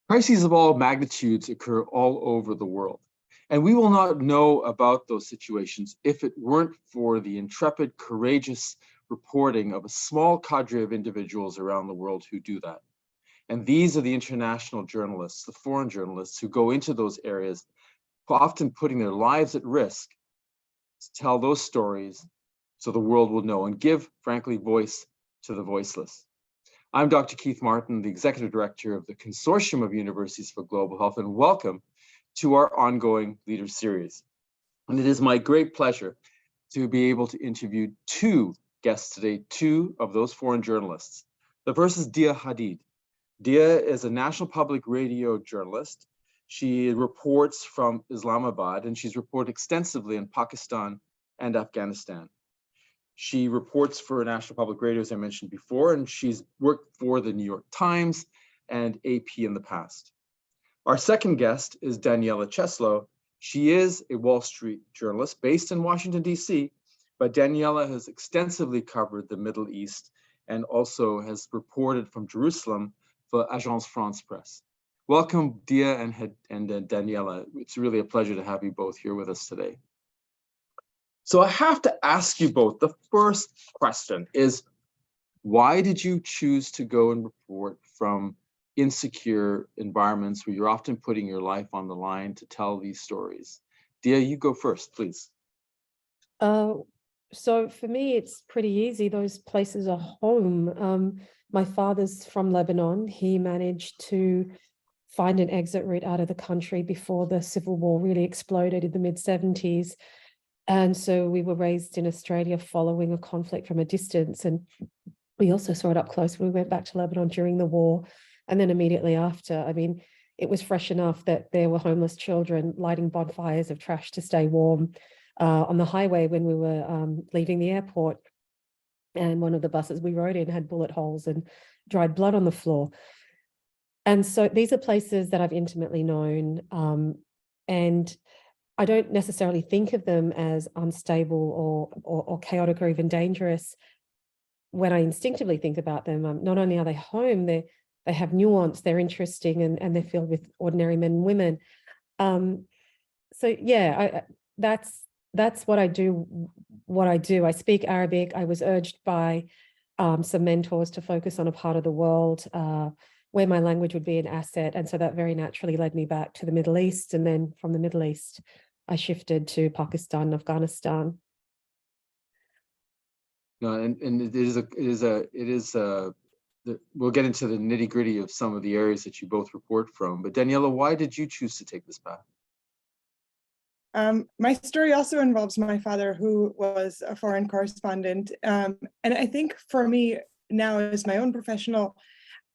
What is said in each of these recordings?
Crises of all magnitudes occur all over the world, and we will not know about those situations if it weren't for the intrepid, courageous reporting of a small cadre of individuals around the world who do that. And these are the international journalists, the foreign journalists who go into those areas, often putting their lives at risk to tell those stories so the world will know and give, frankly, voice to the voiceless. I'm Dr. Keith Martin, the Executive Director of the Consortium of Universities for Global Health, and welcome to our ongoing Leader Series. And it is my great pleasure to be able to interview two guests today, two of those foreign journalists. The first is Diaa Hadid. Diaa is a national public radio journalist. She reports from Islamabad, and she's reported extensively in Pakistan and Afghanistan. She reports for National Public Radio, as I mentioned before, and she's worked for the New York Times and AP in the past. Our second guest is Daniella Cheslow. She is a Wall Street journalist based in Washington, D.C., but Daniella has extensively covered the Middle East and also has reported from Jerusalem for Agence France Presse. Welcome, Diaa and Daniella. It's really a pleasure to have you both here with us today. So I have to ask you both, the first question is, why did you choose to go and report from insecure environments where you're often putting your life on the line to tell these stories? Diaa, you go first, please. So for me, it's pretty easy. Those places are home. My father's from Lebanon. He managed to find an exit route out of the country before the civil war really exploded in the mid-70s. And so we were raised in Australia following a conflict from a distance. And we also saw it up close. We went back to Lebanon during the war. And then immediately after, I mean, it was fresh enough that there were homeless children lighting bonfires of trash to stay warm on the highway when we were leaving the airport. And one of the buses we rode in had bullet holes and dried blood on the floor. And so these are places that I've intimately known. And I don't necessarily think of them as unstable or chaotic or even dangerous. When I instinctively think about them, not only are they home, they have nuance, they're interesting, and they're filled with ordinary men and women. So yeah, that's what I do. I speak Arabic. I was urged by some mentors to focus on a part of the world where my language would be an asset, and so that very naturally led me back to the Middle East, and then from the Middle East I shifted to Pakistan and Afghanistan. No, and we'll get into the nitty gritty of some of the areas that you both report from. But Daniella, why did you choose to take this path? My story also involves my father, who was a foreign correspondent. And I think for me now, as my own professional,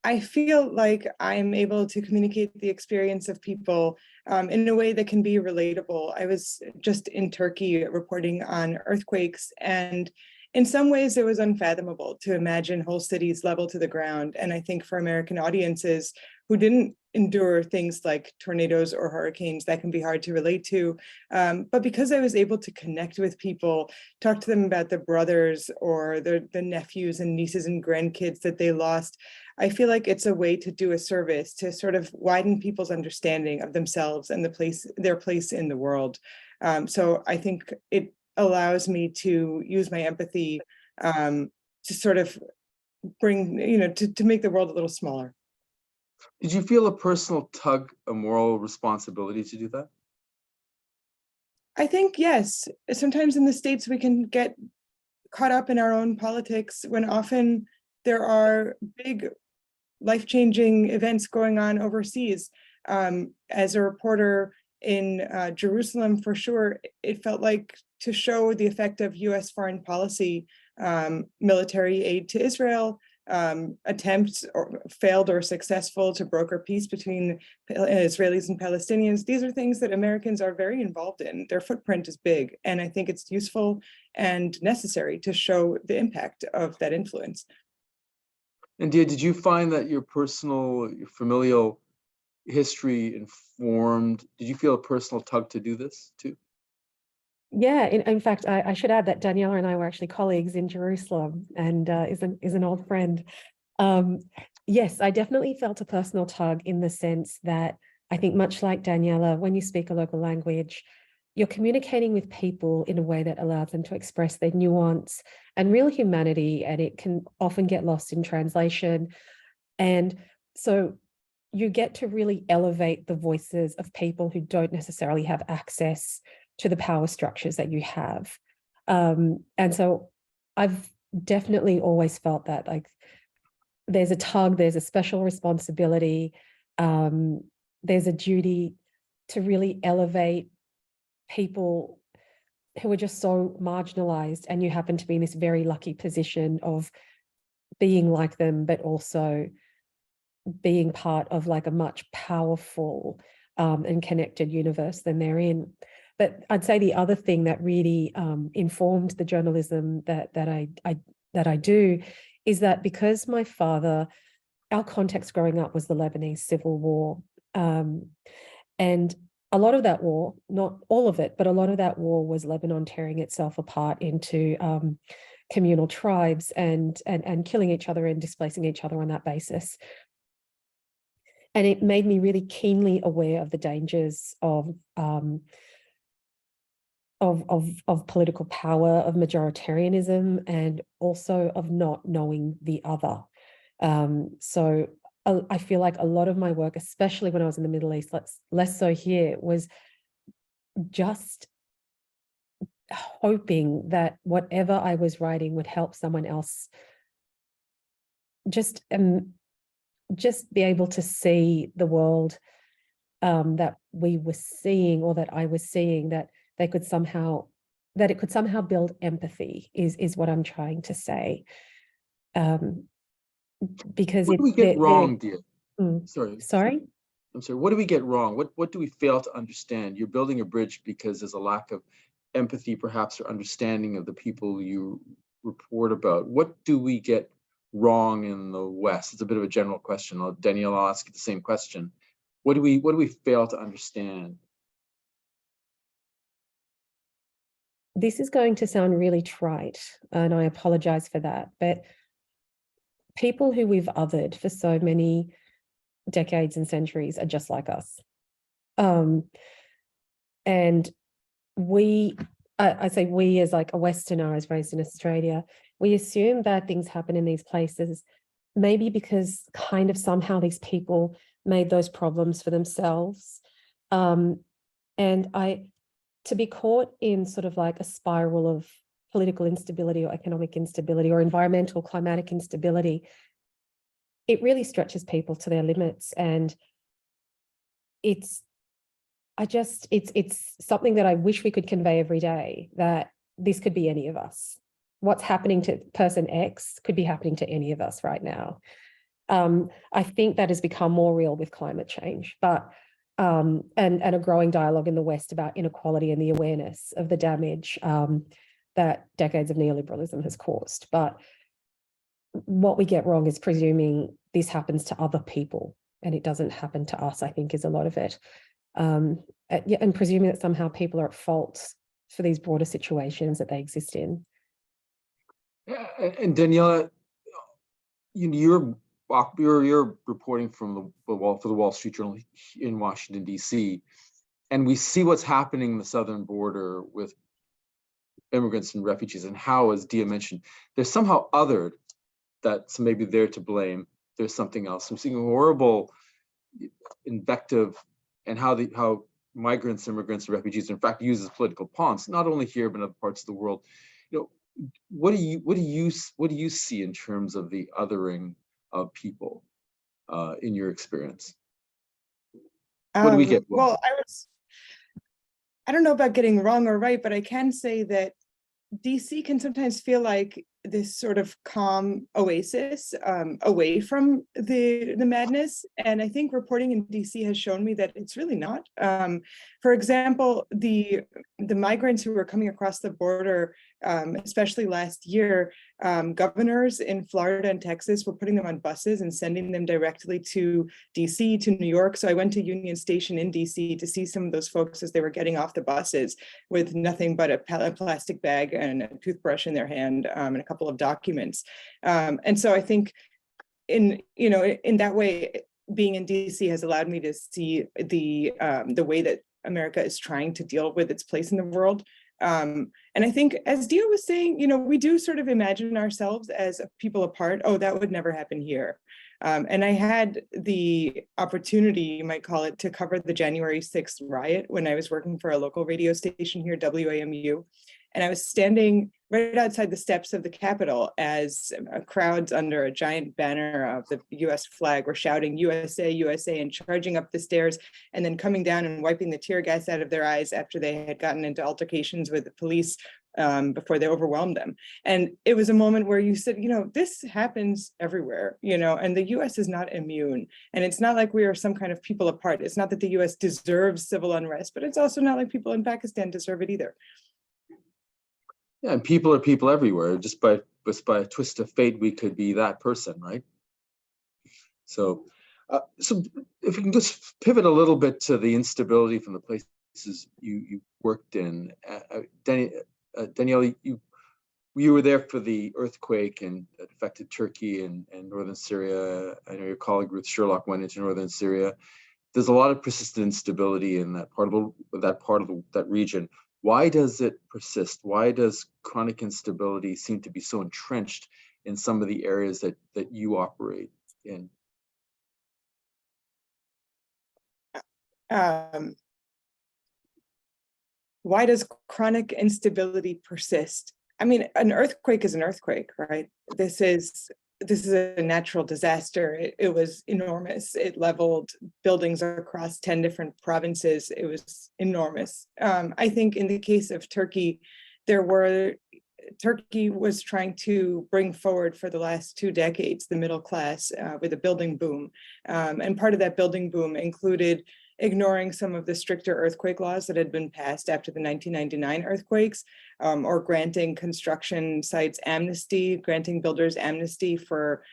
I feel like I'm able to communicate the experience of people in a way that can be relatable. I was just in Turkey reporting on earthquakes, and in some ways it was unfathomable to imagine whole cities level to the ground. And I think for American audiences who didn't endure things like tornadoes or hurricanes, that can be hard to relate to. But because I was able to connect with people, talk to them about the brothers or the nephews and nieces and grandkids that they lost, I feel like it's a way to do a service to sort of widen people's understanding of themselves and their place in the world. So I think it allows me to use my empathy to sort of bring, to make the world a little smaller. Did you feel a personal tug, a moral responsibility to do that? I think, yes. Sometimes in the States, we can get caught up in our own politics when often there are big life-changing events going on overseas. As a reporter in Jerusalem, for sure, it felt like to show the effect of US foreign policy, military aid to Israel, attempts, or failed or successful, to broker peace between Israelis and Palestinians. These are things that Americans are very involved in. Their footprint is big, and I think it's useful and necessary to show the impact of that influence. And Diaa, did you find that your familial history informed, did you feel a personal tug to do this too? Yeah, in fact, I should add that Daniella and I were actually colleagues in Jerusalem, and is an old friend. Yes, I definitely felt a personal tug in the sense that I think much like Daniella, when you speak a local language, you're communicating with people in a way that allows them to express their nuance and real humanity, and it can often get lost in translation. And so you get to really elevate the voices of people who don't necessarily have access to the power structures that you have. And so I've definitely always felt that, like, there's a tug, there's a special responsibility, there's a duty to really elevate people who are just so marginalized, and you happen to be in this very lucky position of being like them, but also being part of like a much powerful and connected universe than they're in. But I'd say the other thing that really informed the journalism that I do is that because my father, our context growing up was the Lebanese Civil War, and a lot of that war, not all of it, but a lot of that war was Lebanon tearing itself apart into communal tribes and killing each other and displacing each other on that basis. And it made me really keenly aware of the dangers of political power, of majoritarianism, and also of not knowing the other. So I feel like a lot of my work, especially when I was in the Middle East, less so here, was just hoping that whatever I was writing would help someone else just be able to see the world that we were seeing, or that I was seeing, that it could somehow build empathy is what I'm trying to say. Because what do we get wrong, Diaa? Sorry? I'm sorry, what do we get wrong? What do we fail to understand? You're building a bridge because there's a lack of empathy, perhaps, or understanding of the people you report about. What do we get wrong in the West? It's a bit of a general question. Danielle, I'll ask you the same question. What do we fail to understand? This is going to sound really trite, and I apologize for that, but people who we've othered for so many decades and centuries are just like us. And I say we as like a Westerner, I was raised in Australia, we assume bad things happen in these places, maybe because kind of somehow these people made those problems for themselves. And to be caught in sort of like a spiral of political instability or economic instability or environmental climatic instability, it really stretches people to their limits. And it's something that I wish we could convey every day, that this could be any of us. What's happening to person X could be happening to any of us right now. I think that has become more real with climate change, but and a growing dialogue in the West about inequality and the awareness of the damage that decades of neoliberalism has caused. But what we get wrong is presuming this happens to other people and it doesn't happen to us, I think, is a lot of it. And presuming that somehow people are at fault for these broader situations that they exist in. Yeah, and Daniella, you're reporting from the Wall Street Journal in Washington, D.C., and we see what's happening in the southern border with immigrants and refugees, and how, as Diaa mentioned, they're somehow othered, that's maybe they're to blame. There's something else. I'm seeing horrible invective, and how migrants, immigrants, and refugees are in fact used as political pawns, not only here but in other parts of the world. What do you see in terms of the othering of people in your experience? What do we get wrong? Well, I don't know about getting wrong or right, but I can say that DC can sometimes feel like this sort of calm oasis away from the madness. And I think reporting in DC has shown me that it's really not. For example, the migrants who were coming across the border, especially last year, governors in Florida and Texas were putting them on buses and sending them directly to DC, to New York. So I went to Union Station in DC to see some of those folks as they were getting off the buses with nothing but a plastic bag and a toothbrush in their hand, and a couple of documents. And so I think in that way, being in DC has allowed me to see the way that America is trying to deal with its place in the world. And I think, as Diaa was saying, we do sort of imagine ourselves as people apart. Oh, that would never happen here. And I had the opportunity, you might call it, to cover the January 6th riot when I was working for a local radio station here, WAMU. And I was standing right outside the steps of the Capitol as crowds under a giant banner of the US flag were shouting USA, USA, and charging up the stairs, and then coming down and wiping the tear gas out of their eyes after they had gotten into altercations with the police before they overwhelmed them. And it was a moment where you said, this happens everywhere, and the US is not immune. And it's not like we are some kind of people apart. It's not that the US deserves civil unrest, but it's also not like people in Pakistan deserve it either. Yeah, and people are people everywhere. Just by a twist of fate, we could be that person, right? So if we can just pivot a little bit to the instability from the places you worked in. Daniella, you were there for the earthquake and it affected Turkey and northern Syria. I know your colleague Ruth Sherlock went into northern Syria. There's a lot of persistent instability in that part of that region. Why does it persist? Why does chronic instability seem to be so entrenched in some of the areas that you operate in? Why does chronic instability persist? I mean, an earthquake is an earthquake, right? This is a natural disaster. It was enormous. It leveled buildings across 10 different provinces. It was enormous. I think in the case of Turkey, Turkey was trying to bring forward for the last 2 decades the middle class with a building boom. And part of that building boom included ignoring some of the stricter earthquake laws that had been passed after the 1999 earthquakes, or granting construction sites amnesty, granting builders amnesty for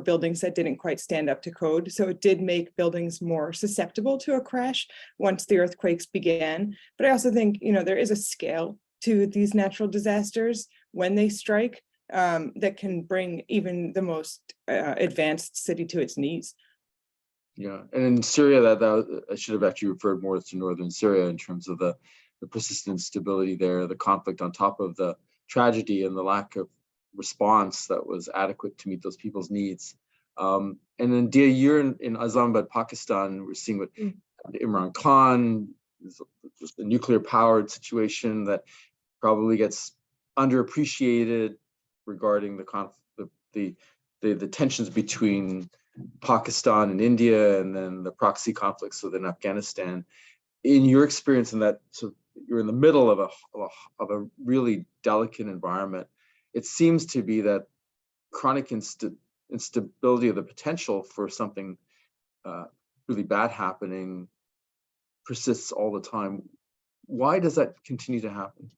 buildings that didn't quite stand up to code. So it did make buildings more susceptible to a crash once the earthquakes began. But I also think, there is a scale to these natural disasters when they strike that can bring even the most advanced city to its knees. Yeah, and in Syria, that I should have actually referred more to northern Syria in terms of the persistent stability there, the conflict on top of the tragedy and the lack of response that was adequate to meet those people's needs. And then Diaa, you're in Islamabad, Pakistan. We're seeing what Imran Khan, the nuclear powered situation that probably gets underappreciated regarding the tensions between Pakistan and India, and then the proxy conflicts within Afghanistan. In your experience in that, so you're in the middle of a really delicate environment. It seems to be that chronic instability of the potential for something really bad happening persists all the time. Why does that continue to happen?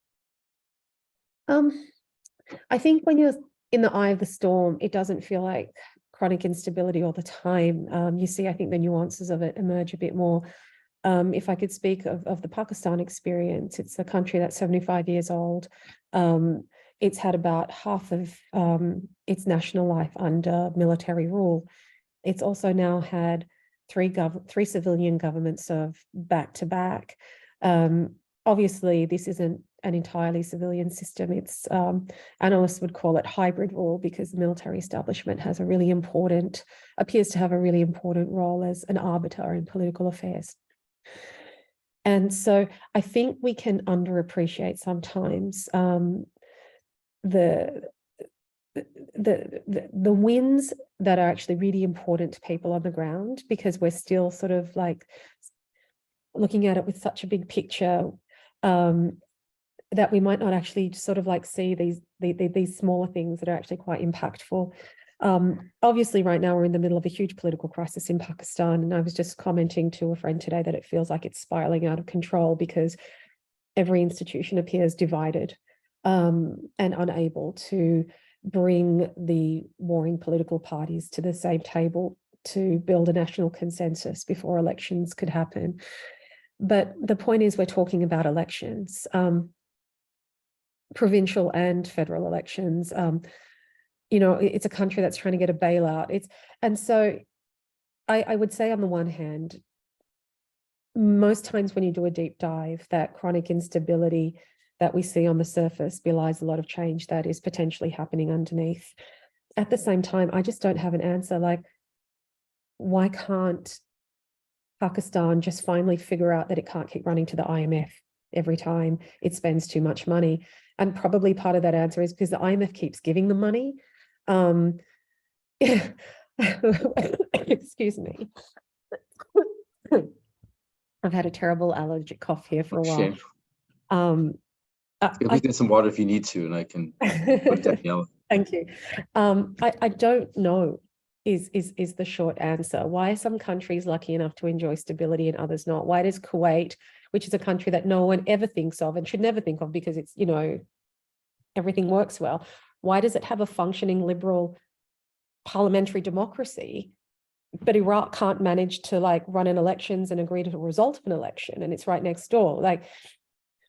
I think when you're in the eye of the storm, it doesn't feel like chronic instability all the time. You see, I think the nuances of it emerge a bit more. If I could speak of the Pakistan experience, it's a country that's 75 years old. It's had about half of its national life under military rule. It's also now had three civilian governments serve back to back. Obviously, this isn't an entirely civilian system. It's analysts would call it hybrid rule, because the military establishment appears to have a really important role as an arbiter in political affairs. And so I think we can underappreciate sometimes the wins that are actually really important to people on the ground, because we're still sort of like looking at it with such a big picture that we might not actually sort of like see these smaller things that are actually quite impactful. Obviously, right now we're in the middle of a huge political crisis in Pakistan, and I was just commenting to a friend today that it feels like it's spiraling out of control because every institution appears divided and unable to bring the warring political parties to the same table to build a national consensus before elections could happen. But the point is, we're talking about elections, provincial and federal elections. you know, it's a country that's trying to get a bailout. And so I would say on the one hand, most times when you do a deep dive, that chronic instability that we see on the surface belies a lot of change that is potentially happening underneath. At the same time, I just don't have an answer. Like, why can't Pakistan just finally figure out that it can't keep running to the IMF every time it spends too much money? And probably part of that answer is because the IMF keeps giving them money. Excuse me. I've had a terrible allergic cough here for a while. We get some water if you need to, and I can put Daniella. Thank you. I don't know is the short answer. Why are some countries lucky enough to enjoy stability and others not? Why does Kuwait, which is a country that no one ever thinks of and should never think of because it's, you know, everything works well, why does it have a functioning liberal parliamentary democracy, but Iraq can't manage to like run in elections and agree to the result of an election, and it's right next door? Like,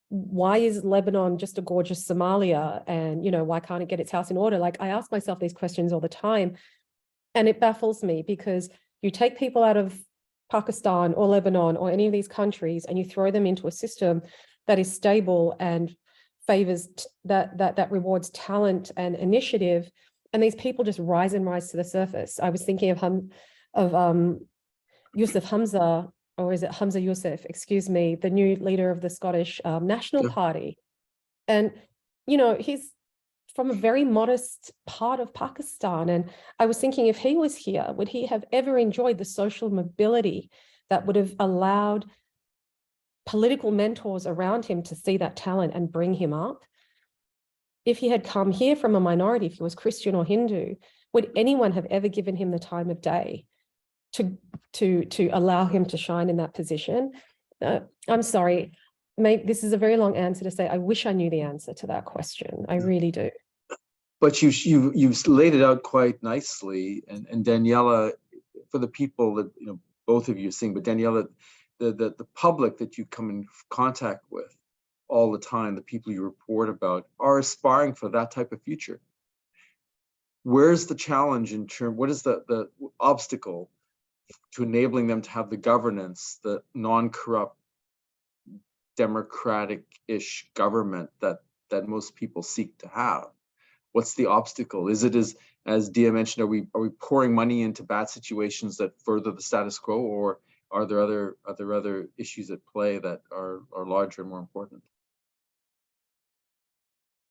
why is Lebanon just a gorgeous Somalia? And, you know, why can't it get its house in order? Like, I ask myself these questions all the time, and it baffles me because you take people out of Pakistan or Lebanon or any of these countries and you throw them into a system that is stable and favors that rewards talent and initiative, and these people just rise to the surface. I was thinking of Yusuf Hamza, or is it Hamza Youssef, excuse me, the new leader of the Scottish National Party. And, you know, he's from a very modest part of Pakistan. And I was thinking, if he was here, would he have ever enjoyed the social mobility that would have allowed political mentors around him to see that talent and bring him up? If he had come here from a minority, if he was Christian or Hindu, would anyone have ever given him the time of day to allow him to shine in that position? I'm sorry, this is a very long answer to say I wish I knew the answer to that question. I really do. But you've laid it out quite nicely, and Daniella, for the people that, you know, both of you are seeing, but Daniella, the public that you come in contact with all the time, the people you report about, are aspiring for that type of future. Where's the challenge in terms? What is the obstacle to enabling them to have the governance, the non-corrupt, democratic-ish government that most people seek to have? What's the obstacle? Is it, as Diaa mentioned, are we pouring money into bad situations that further the status quo, or are there other issues at play that are larger and more important?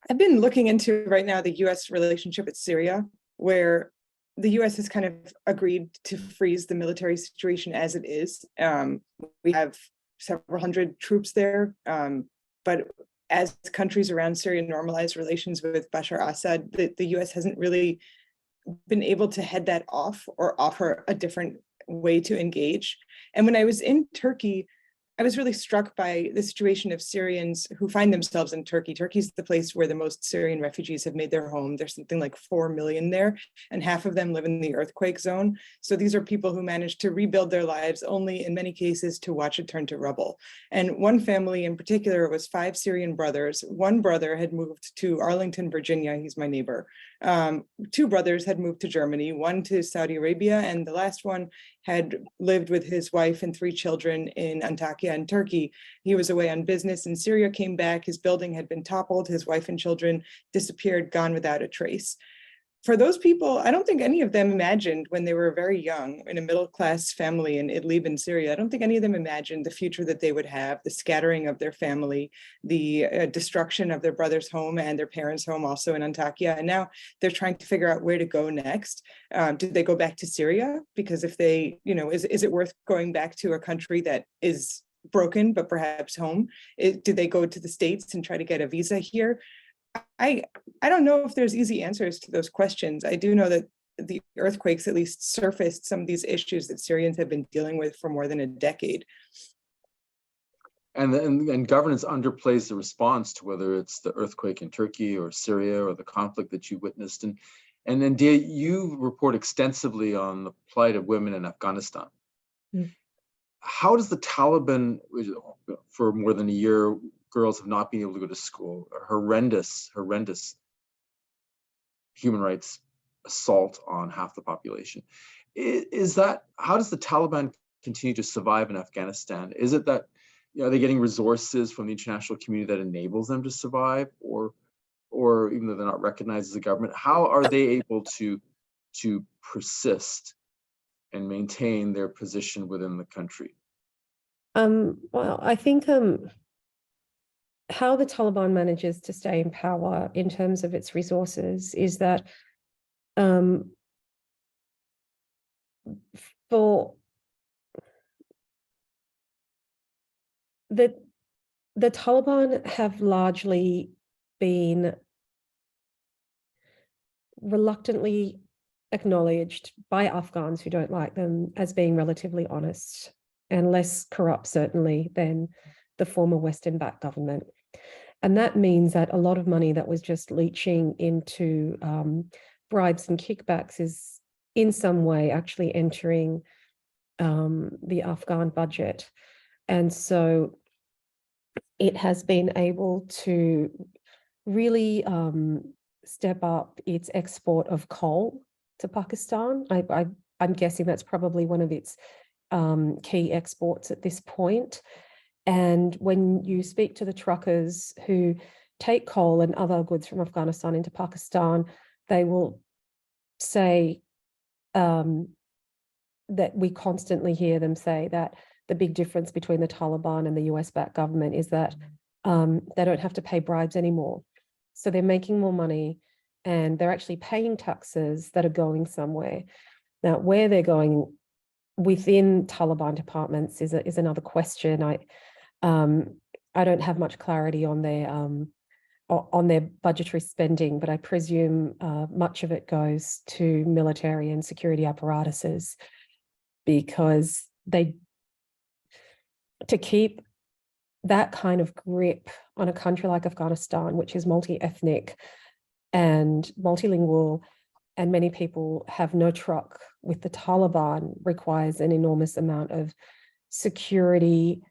I've been looking into right now the U.S. relationship with Syria, where the U.S. has kind of agreed to freeze the military situation as it is. We have several hundred troops there, but as countries around Syria normalize relations with Bashar Assad, the U.S. hasn't really been able to head that off or offer a different way to engage. And when I was in Turkey, I was really struck by the situation of Syrians who find themselves in Turkey. Turkey's the place where the most Syrian refugees have made their home. There's something like 4 million there, and half of them live in the earthquake zone. So these are people who managed to rebuild their lives, only in many cases to watch it turn to rubble. And one family in particular was 5 Syrian brothers. One brother had moved to Arlington, Virginia. He's my neighbor. 2 brothers had moved to Germany, one to Saudi Arabia, and the last one had lived with his wife and 3 children in Antakya in Turkey. He was away on business in Syria, came back, his building had been toppled, his wife and children disappeared, gone without a trace. For those people, I don't think any of them imagined when they were very young in a middle-class family in Idlib in Syria, I don't think any of them imagined the future that they would have, the scattering of their family, the destruction of their brother's home and their parents' home also in Antakya. And now they're trying to figure out where to go next. Do they go back to Syria? Because if they, you know, is it worth going back to a country that is broken, but perhaps home? Do they go to the States and try to get a visa here? I don't know if there's easy answers to those questions. I do know that the earthquakes at least surfaced some of these issues that Syrians have been dealing with for more than a decade. And governance underplays the response to whether it's the earthquake in Turkey or Syria or the conflict that you witnessed. And then Diaa, you report extensively on the plight of women in Afghanistan. Mm. How does the Taliban, for more than a year, girls have not been able to go to school, horrendous human rights assault on half the population. Is that, how does the Taliban continue to survive in Afghanistan? Is it that, are they getting resources from the international community that enables them to survive, or even though they're not recognized as a government, how are they able to persist and maintain their position within the country? Well, I think how the Taliban manages to stay in power in terms of its resources is that for the Taliban have largely been reluctantly acknowledged by Afghans who don't like them as being relatively honest and less corrupt, certainly, than the former Western-backed government. And that means that a lot of money that was just leaching into bribes and kickbacks is in some way actually entering the Afghan budget. And so it has been able to really step up its export of coal to Pakistan. I'm guessing that's probably one of its key exports at this point. And when you speak to the truckers who take coal and other goods from Afghanistan into Pakistan, they will say that we constantly hear them say that the big difference between the Taliban and the US-backed government is that they don't have to pay bribes anymore. So they're making more money and they're actually paying taxes that are going somewhere. Now, where they're going within Taliban departments is another question. I don't have much clarity on their budgetary spending, but I presume much of it goes to military and security apparatuses, because to keep that kind of grip on a country like Afghanistan, which is multi-ethnic and multilingual, and many people have no truck with the Taliban, requires an enormous amount of security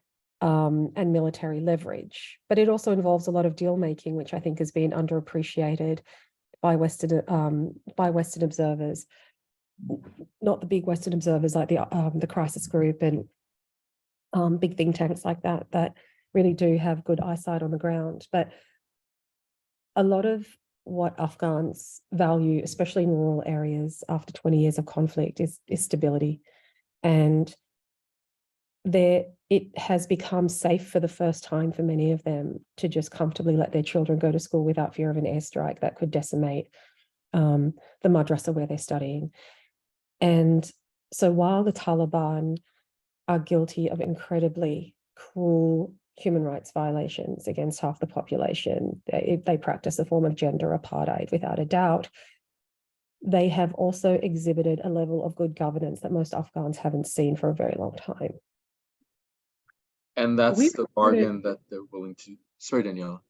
and military leverage. But it also involves a lot of deal making, which I think has been underappreciated by Western observers, not the big Western observers like the Crisis Group and big think tanks like that really do have good eyesight on the ground. But a lot of what Afghans value, especially in rural areas after 20 years of conflict, is stability. And it has become safe for the first time for many of them to just comfortably let their children go to school without fear of an airstrike that could decimate the madrasa where they're studying. And so while the Taliban are guilty of incredibly cruel human rights violations against half the population, they practice a form of gender apartheid without a doubt, they have also exhibited a level of good governance that most Afghans haven't seen for a very long time. And that's the bargain that they're willing to. Sorry, Daniella.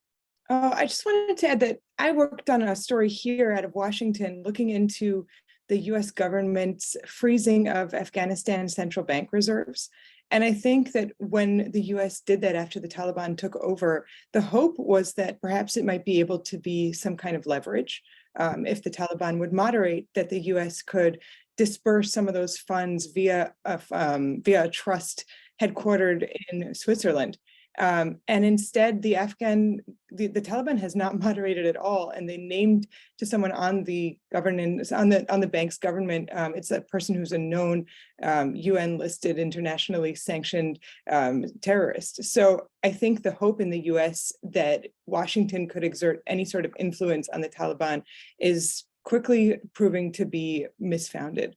I just wanted to add that I worked on a story here out of Washington looking into the US government's freezing of Afghanistan central bank reserves. And I think that when the US did that after the Taliban took over, the hope was that perhaps it might be able to be some kind of leverage. If the Taliban would moderate, that the US could disperse some of those funds via a trust headquartered in Switzerland. And instead, the Taliban has not moderated at all, and they named to someone on the governance on the bank's government. It's a person who's a known UN-listed, internationally sanctioned terrorist. So I think the hope in the U.S. that Washington could exert any sort of influence on the Taliban is quickly proving to be misfounded.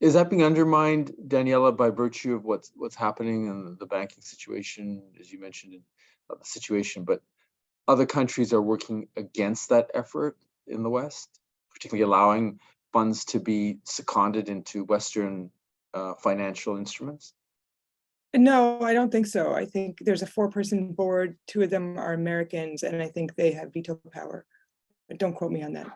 Is that being undermined, Daniella, by virtue of what's happening in the banking situation, as you mentioned, in the situation, but other countries are working against that effort in the West, particularly allowing funds to be seconded into Western financial instruments? No, I don't think so. I think there's a 4-person board. 2 of them are Americans, and I think they have veto power. But don't quote me on that.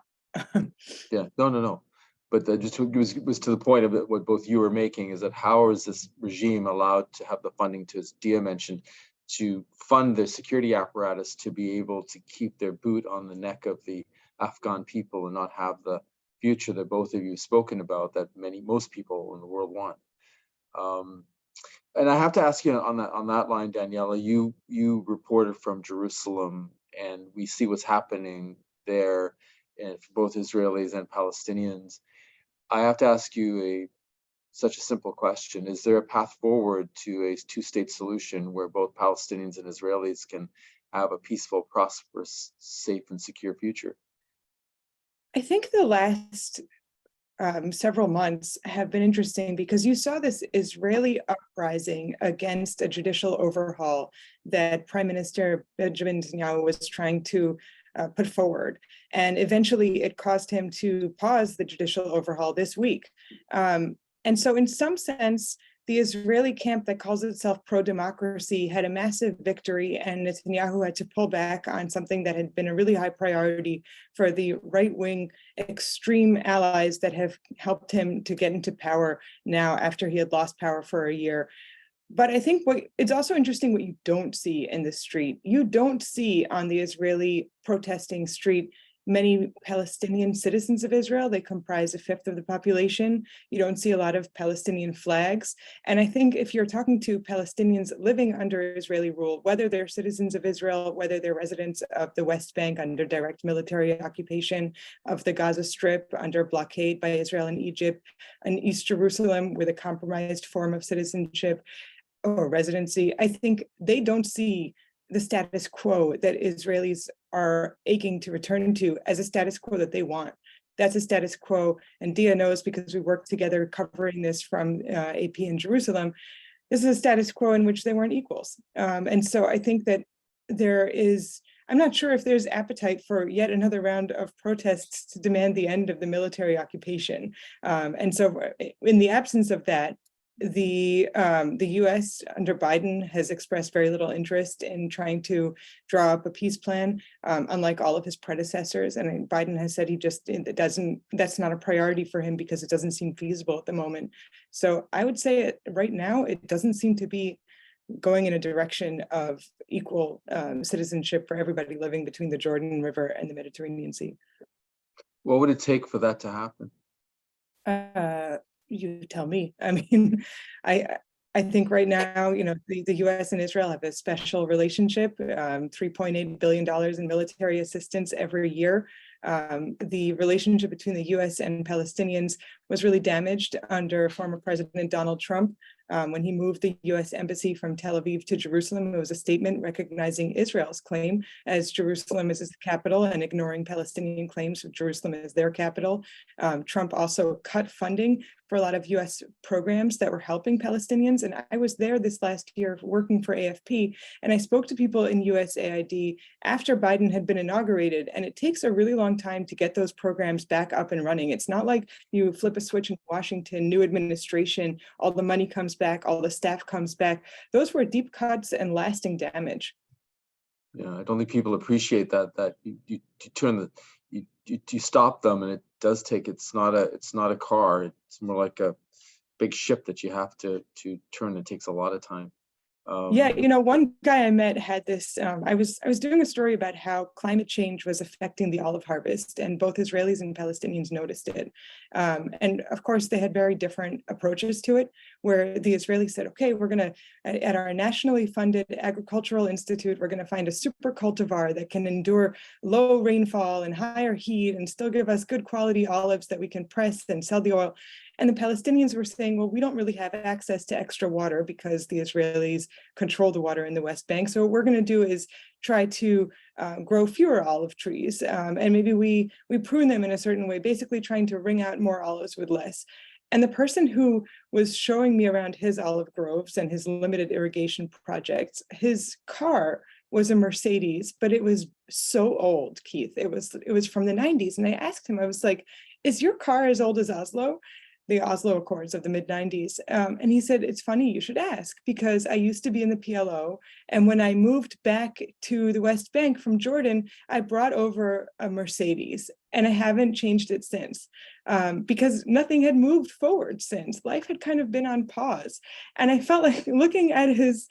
Yeah, no. But just was to the point of what both you were making, is that how is this regime allowed to have the funding, to, as Diaa mentioned, to fund their security apparatus to be able to keep their boot on the neck of the Afghan people and not have the future that both of you have spoken about, that most people in the world want. And I have to ask you on that line, Daniella, you reported from Jerusalem, and we see what's happening there, and for both Israelis and Palestinians. I have to ask you such a simple question: is there a path forward to a two-state solution where both Palestinians and Israelis can have a peaceful, prosperous, safe, and secure future? I think the last several months have been interesting because you saw this Israeli uprising against a judicial overhaul that Prime Minister Benjamin Netanyahu was trying to put forward. And eventually it caused him to pause the judicial overhaul this week. And so in some sense, the Israeli camp that calls itself pro-democracy had a massive victory, and Netanyahu had to pull back on something that had been a really high priority for the right-wing extreme allies that have helped him to get into power now after he had lost power for a year. But I think it's also interesting what you don't see in the street. You don't see on the Israeli protesting street many Palestinian citizens of Israel. They comprise 1/5 of the population. You don't see a lot of Palestinian flags. And I think if you're talking to Palestinians living under Israeli rule, whether they're citizens of Israel, whether they're residents of the West Bank under direct military occupation, of the Gaza Strip under blockade by Israel and Egypt, and East Jerusalem with a compromised form of citizenship or residency, I think they don't see the status quo that Israelis are aching to return to as a status quo that they want. That's a status quo, and Diaa knows because we worked together covering this from AP in Jerusalem. This is a status quo in which they weren't equals. And so I think that I'm not sure if there's appetite for yet another round of protests to demand the end of the military occupation. And so in the absence of that, the U.S. under Biden has expressed very little interest in trying to draw up a peace plan, unlike all of his predecessors. And Biden has said that's not a priority for him because it doesn't seem feasible at the moment. So I would say right now, it doesn't seem to be going in a direction of equal citizenship for everybody living between the Jordan River and the Mediterranean Sea. What would it take for that to happen? You tell me. I mean, I think right now, the U.S. and Israel have a special relationship, $3.8 billion in military assistance every year. The relationship between the U.S. and Palestinians was really damaged under former President Donald Trump. When he moved the U.S. embassy from Tel Aviv to Jerusalem, it was a statement recognizing Israel's claim as Jerusalem as the capital and ignoring Palestinian claims of Jerusalem as their capital. Trump also cut funding for a lot of U.S. programs that were helping Palestinians. And I was there this last year working for AFP, and I spoke to people in USAID after Biden had been inaugurated. And it takes a really long time to get those programs back up and running. It's not like you flip a switch in Washington, new administration, all the money comes back, all the staff comes back. Those were deep cuts and lasting damage. Yeah, I don't think people appreciate that you turn you stop them, and it does take. It's not a car. It's more like a big ship that you have to turn. It takes a lot of time. Yeah, one guy I met had this, I was doing a story about how climate change was affecting the olive harvest, and both Israelis and Palestinians noticed it. And of course, they had very different approaches to it, where the Israelis said, okay, we're going to, at our nationally funded agricultural institute, we're going to find a super cultivar that can endure low rainfall and higher heat and still give us good quality olives that we can press and sell the oil. And the Palestinians were saying, well, we don't really have access to extra water because the Israelis control the water in the West Bank. So what we're going to do is try to grow fewer olive trees. And maybe we prune them in a certain way, basically trying to wring out more olives with less. And the person who was showing me around his olive groves and his limited irrigation projects, his car was a Mercedes, but it was so old, Keith. It was from the 90s. And I asked him, I was like, is your car as old as Oslo? The Oslo Accords of the mid-90s. And he said, it's funny you should ask, because I used to be in the PLO. And when I moved back to the West Bank from Jordan, I brought over a Mercedes. and I haven't changed it since, because nothing had moved forward since. Life had kind of been on pause. And I felt like looking at his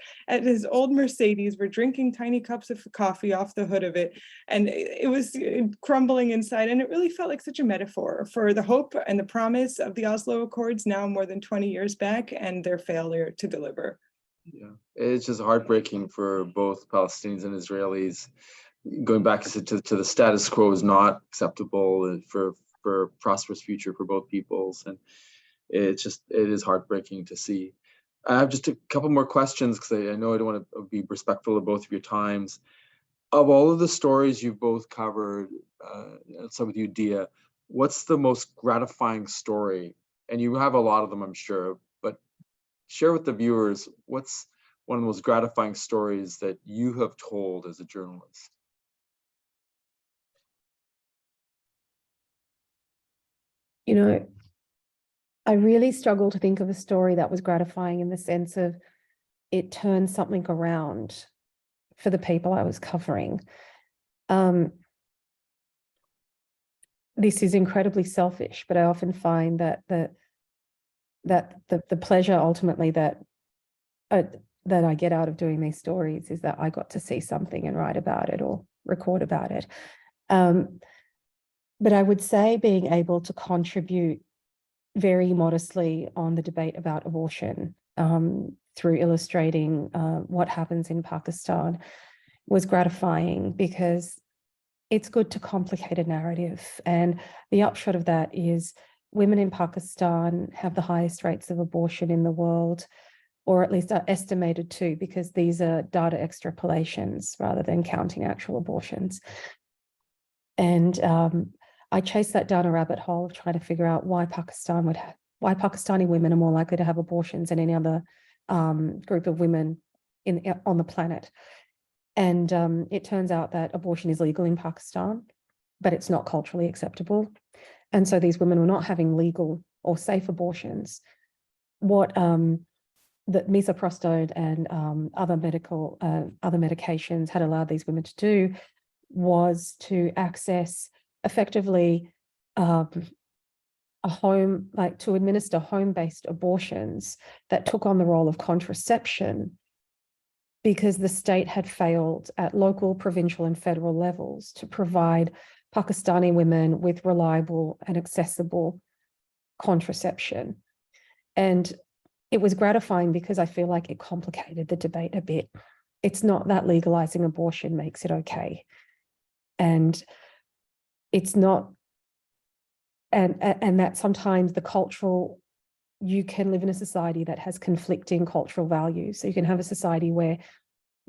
old Mercedes, we're drinking tiny cups of coffee off the hood of it, and it was crumbling inside. And it really felt like such a metaphor for the hope and the promise of the Oslo Accords now more than 20 years back, and their failure to deliver. Yeah, it's just heartbreaking for both Palestinians and Israelis. Going back to the status quo is not acceptable for a prosperous future for both peoples, and it is heartbreaking to see. I have just a couple more questions because I know I don't want to be respectful of both of your times. Of all of the stories you've both covered, let's start with you, Diaa, what's the most gratifying story? And you have a lot of them, I'm sure, but share with the viewers, what's one of the most gratifying stories that you have told as a journalist? You know, I really struggle to think of a story that was gratifying in the sense of it turned something around for the people I was covering. This is incredibly selfish, but I often find that the pleasure ultimately that I get out of doing these stories is that I got to see something and write about it or record about it. But I would say being able to contribute very modestly on the debate about abortion through illustrating what happens in Pakistan was gratifying, because it's good to complicate a narrative. And the upshot of that is women in Pakistan have the highest rates of abortion in the world, or at least are estimated to, because these are data extrapolations rather than counting actual abortions. And I chased that down a rabbit hole of trying to figure out why Pakistani women are more likely to have abortions than any other group of women on the planet. And it turns out that abortion is legal in Pakistan, but it's not culturally acceptable. And so these women were not having legal or safe abortions. What the misoprostol and other medications had allowed these women to do was to access effectively a home, like to administer home-based abortions that took on the role of contraception, because the state had failed at local, provincial, and federal levels to provide Pakistani women with reliable and accessible contraception. And it was gratifying because I feel like it complicated the debate a bit. It's not that legalizing abortion makes it okay. And it's not, and that sometimes you can live in a society that has conflicting cultural values. So you can have a society where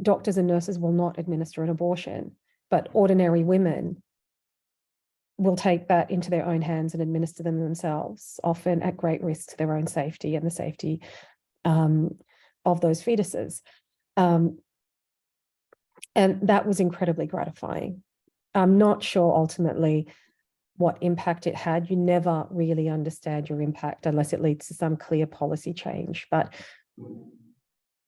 doctors and nurses will not administer an abortion, but ordinary women will take that into their own hands and administer them themselves, often at great risk to their own safety and the safety of those fetuses. And that was incredibly gratifying. I'm not sure ultimately what impact it had. You never really understand your impact unless it leads to some clear policy change. But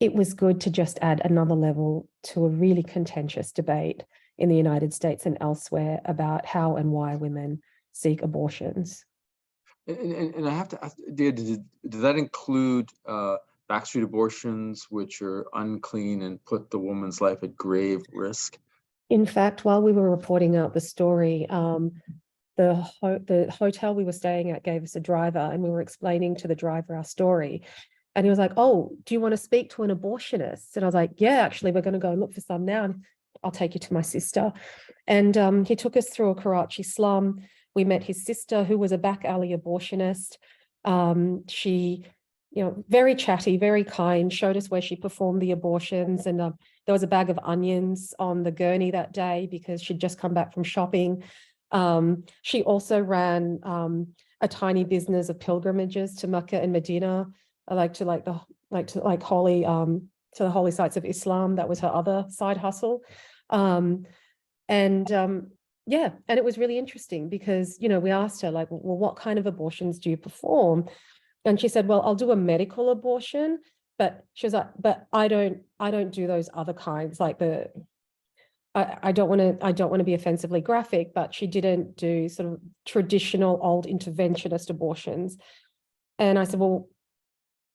it was good to just add another level to a really contentious debate in the United States and elsewhere about how and why women seek abortions. And I have to ask, did that include backstreet abortions, which are unclean and put the woman's life at grave risk? In fact, while we were reporting out the story, the hotel we were staying at gave us a driver, and we were explaining to the driver our story. And he was like, "Oh, do you want to speak to an abortionist?" And I was like, "Yeah, actually, we're going to go and look for some now. And I'll take you to my sister." And he took us through a Karachi slum. We met his sister, who was a back alley abortionist. She, very chatty, very kind, showed us where she performed the abortions. And there was a bag of onions on the gurney that day because she'd just come back from shopping. She also ran a tiny business of pilgrimages to Mecca and Medina, to the holy sites of Islam. That was her other side hustle. Yeah, and it was really interesting because, we asked her, like, well, what kind of abortions do you perform? And she said, well, I'll do a medical abortion, but she was like, but I don't do those other kinds, like I don't want to be offensively graphic, but she didn't do sort of traditional old interventionist abortions. And I said, well,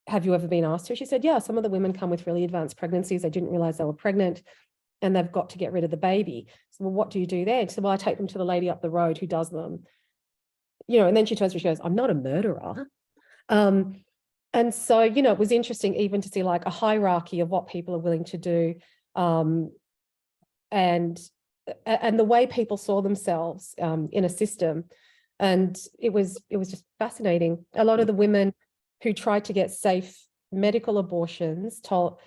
have you ever been asked to? She said, yeah, some of the women come with really advanced pregnancies. They didn't realize they were pregnant and they've got to get rid of the baby. So, well, what do you do then? She said, well, I take them to the lady up the road who does them. And then she turns to me, she goes, I'm not a murderer. And so, it was interesting even to see like a hierarchy of what people are willing to do. And the way people saw themselves in a system. And it was just fascinating. A lot of the women who tried to get safe medical abortions told,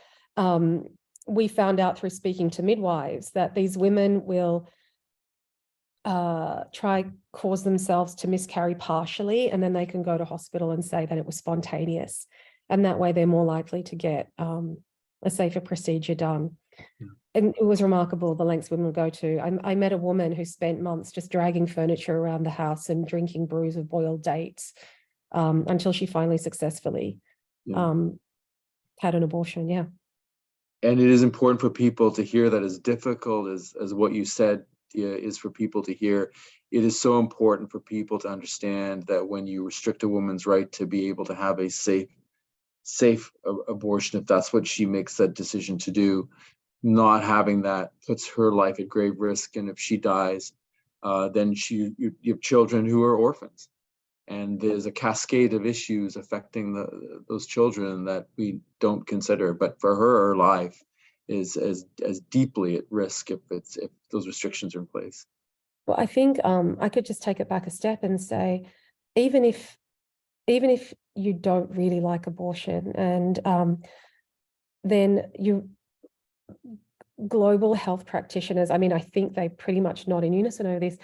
we found out through speaking to midwives that these women will try cause themselves to miscarry partially, and then they can go to hospital and say that it was spontaneous. And that way they're more likely to get a safer procedure done. Yeah. And it was remarkable the lengths women would go to. I met a woman who spent months just dragging furniture around the house and drinking brews of boiled dates until she finally successfully had an abortion. Yeah. And it is important for people to hear that, as difficult as what you said, Diaa, is for people to hear. It is so important for people to understand that when you restrict a woman's right to be able to have a safe abortion, if that's what she makes that decision to do, not having that puts her life at grave risk. And if she dies, then you have children who are orphans. And there's a cascade of issues affecting those children that we don't consider. But for her life is as deeply at risk if those restrictions are in place. Well, I think I could just take it back a step and say, even if you don't really like abortion, and then global health practitioners, I mean, I think they pretty much nod in unison over this.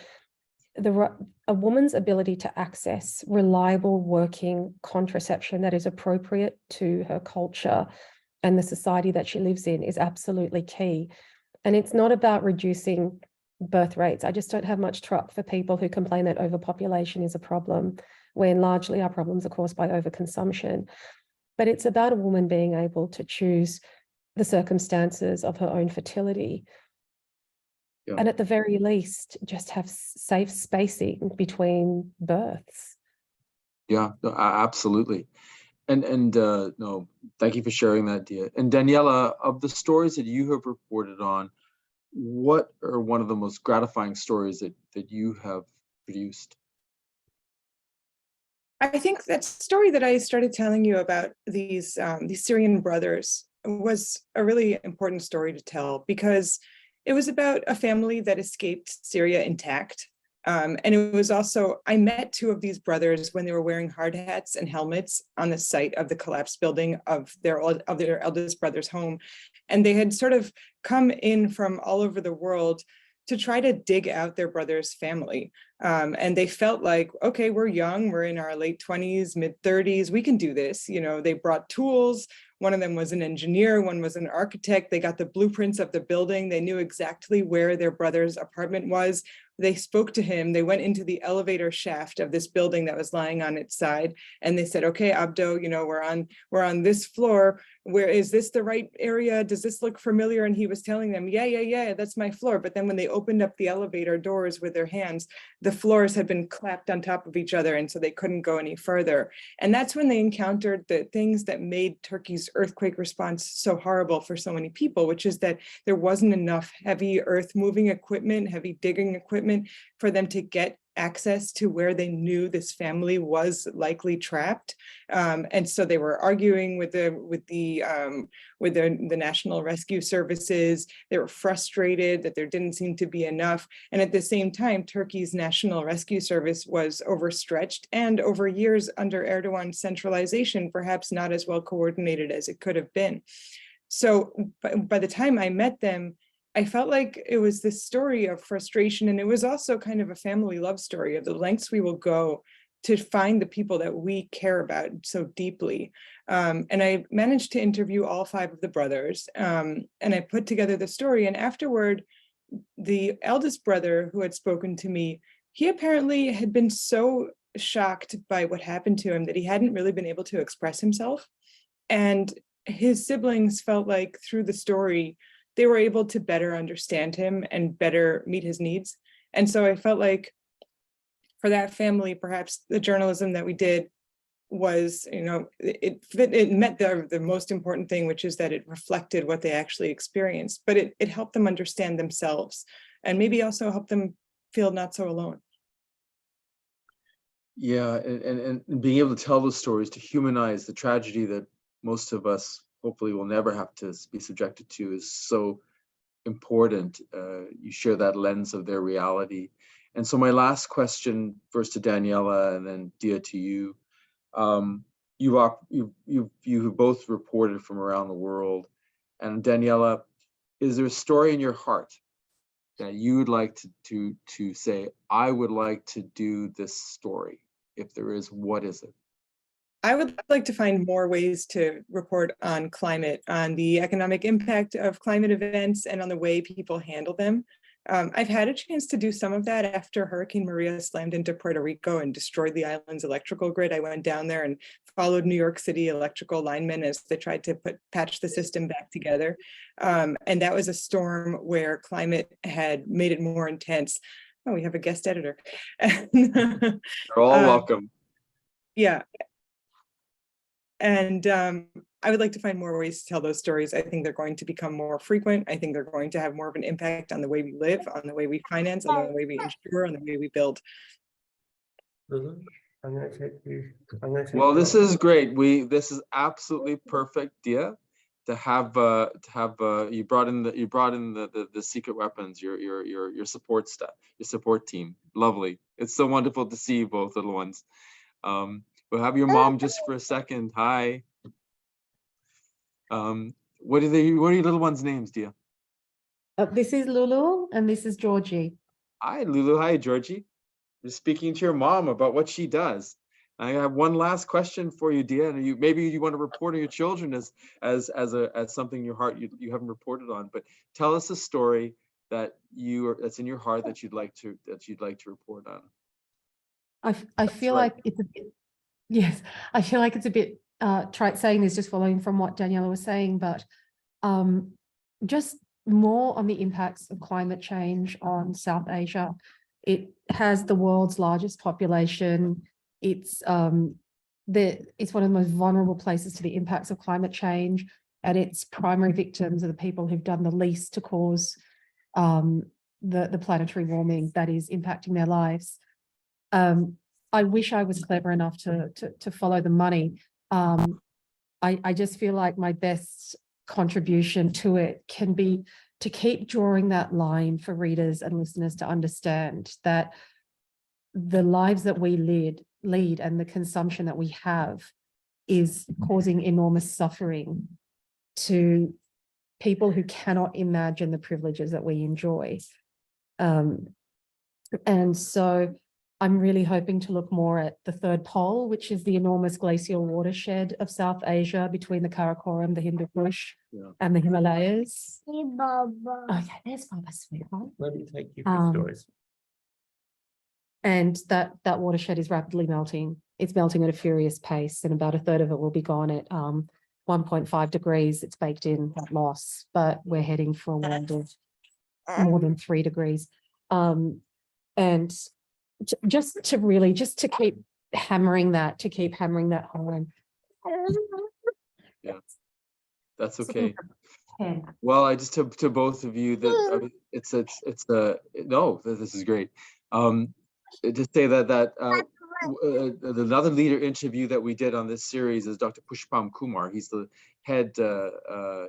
A woman's ability to access reliable working contraception that is appropriate to her culture and the society that she lives in is absolutely key. And it's not about reducing birth rates. I just don't have much truck for people who complain that overpopulation is a problem, when largely our problems are caused by overconsumption. But it's about a woman being able to choose the circumstances of her own fertility. Yeah. And at the very least, just have safe spacing between births. Yeah, absolutely. And no, thank you for sharing that, Diaa. And Daniella, of the stories that you have reported on, what are one of the most gratifying stories that you have produced? I think that story that I started telling you about these Syrian brothers was a really important story to tell, because it was about a family that escaped Syria intact. And it was also, I met two of these brothers when they were wearing hard hats and helmets on the site of the collapsed building of their eldest brother's home. And they had sort of come in from all over the world to try to dig out their brother's family. And they felt like, okay, we're young, we're in our late 20s, mid 30s, we can do this. They brought tools. One of them was an engineer, one was an architect. They got the blueprints of the building. They knew exactly where their brother's apartment was. They spoke to him. They went into the elevator shaft of this building that was lying on its side. And they said, okay, Abdo, we're on this floor. Where is this the right area? Does this look familiar? And he was telling them, yeah, that's my floor. But then when they opened up the elevator doors with their hands, the floors had been clapped on top of each other. And so they couldn't go any further. And that's when they encountered the things that made Turkey's earthquake response so horrible for so many people, which is that there wasn't enough heavy earth moving equipment, heavy digging equipment for them to get access to where they knew this family was likely trapped. And so they were arguing with the National Rescue Services. They were frustrated that there didn't seem to be enough. And at the same time, Turkey's National Rescue Service was overstretched, and over years under Erdogan's centralization, perhaps not as well coordinated as it could have been. So by the time I met them, I felt like it was this story of frustration, and it was also kind of a family love story of the lengths we will go to find the people that we care about so deeply. And I managed to interview all 5 of the brothers, and I put together the story. And afterward, the eldest brother who had spoken to me, he apparently had been so shocked by what happened to him that he hadn't really been able to express himself. And his siblings felt like through the story, they were able to better understand him and better meet his needs. And so I felt like for that family, perhaps the journalism that we did was, it met the most important thing, which is that it reflected what they actually experienced, but it helped them understand themselves and maybe also help them feel not so alone. Yeah, and being able to tell those stories, to humanize the tragedy that most of us hopefully will never have to be subjected to, is so important. You share that lens of their reality. And so my last question, first to Daniella and then Diaa to you. You both reported from around the world, and Daniella, is there a story in your heart that you would like to say, I would like to do this story? If there is, what is it? I would like to find more ways to report on climate, on the economic impact of climate events, and on the way people handle them. I've had a chance to do some of that after Hurricane Maria slammed into Puerto Rico and destroyed the island's electrical grid. I went down there and followed New York City electrical linemen as they tried to patch the system back together. And that was a storm where climate had made it more intense. Oh, we have a guest editor. You're all welcome. Yeah. And I would like to find more ways to tell those stories. I think they're going to become more frequent. I think they're going to have more of an impact on the way we live, on the way we finance, on the way we insure, on the way we build. Well, this is great. This is absolutely perfect, Diaa, to have you brought in the secret weapons, your support staff, your support team. Lovely. It's so wonderful to see you both, little ones. We'll have your mom just for a second. Hi. What are your little ones' names, Diaa? This is Lulu and this is Georgie. Hi, Lulu. Hi, Georgie. Just speaking to your mom about what she does. I have one last question for you, Diaa. And maybe you want to report on your children as something in your heart you haven't reported on. But tell us a story that's in your heart that you'd like to report on. I feel like it's a bit. Yes, I feel like it's a bit trite saying this, just following from what Daniella was saying, but just more on the impacts of climate change on South Asia. It has the world's largest population. It's one of the most vulnerable places to the impacts of climate change, and its primary victims are the people who've done the least to cause the planetary warming that is impacting their lives. I wish I was clever enough to follow the money. I just feel like my best contribution to it can be to keep drawing that line for readers and listeners to understand that the lives that we lead and the consumption that we have is causing enormous suffering to people who cannot imagine the privileges that we enjoy. And so I'm really hoping to look more at the third pole, which is the enormous glacial watershed of South Asia between the Karakoram, the Hindu Kush, and the Himalayas. Hey, Baba. Okay, there's Baba, sweetheart. Let me take you for stories. And that watershed is rapidly melting. It's melting at a furious pace, and about a third of it will be gone at 1.5 degrees. It's baked in that loss, but we're heading for a world of more than 3 degrees. And just to keep hammering that home. Yeah, that's okay. Well, I just to both of you that no, this is great. To say that another leader interview that we did on this series is Dr. Pushpam Kumar. He's the head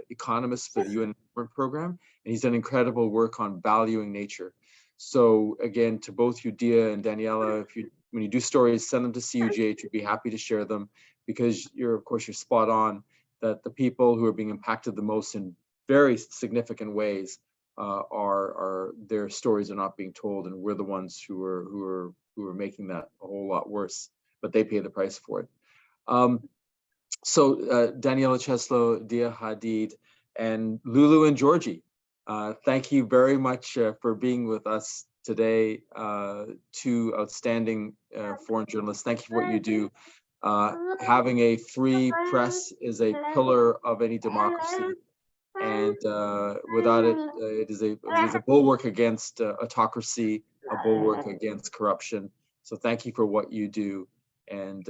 economist for the UN program, and he's done incredible work on valuing nature. So again, to both you, Diaa and Daniella, when you do stories, send them to CUGH. We'd be happy to share them, because you're spot on that the people who are being impacted the most in very significant ways are their stories are not being told, and we're the ones who are making that a whole lot worse, but they pay the price for it. So Daniella, Cheslow, Diaa, Hadid, and Lulu and Georgie, thank you very much for being with us today. Two outstanding foreign journalists. Thank you for what you do. Having a free press is a pillar of any democracy. And without it, it is a bulwark against autocracy, a bulwark against corruption. So thank you for what you do. And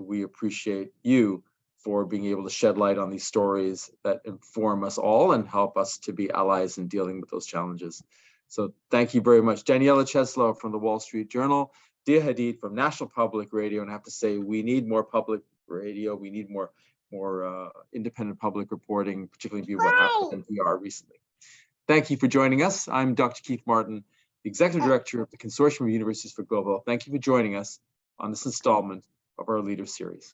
we appreciate you for being able to shed light on these stories that inform us all and help us to be allies in dealing with those challenges. So thank you very much. Daniella Cheslow from the Wall Street Journal, Diaa Hadid from National Public Radio. And I have to say, we need more public radio. We need more independent public reporting, particularly what happened in PR recently. Thank you for joining us. I'm Dr. Keith Martin, the Executive Director of the Consortium of Universities for Global. Thank you for joining us on this installment of our Leader Series.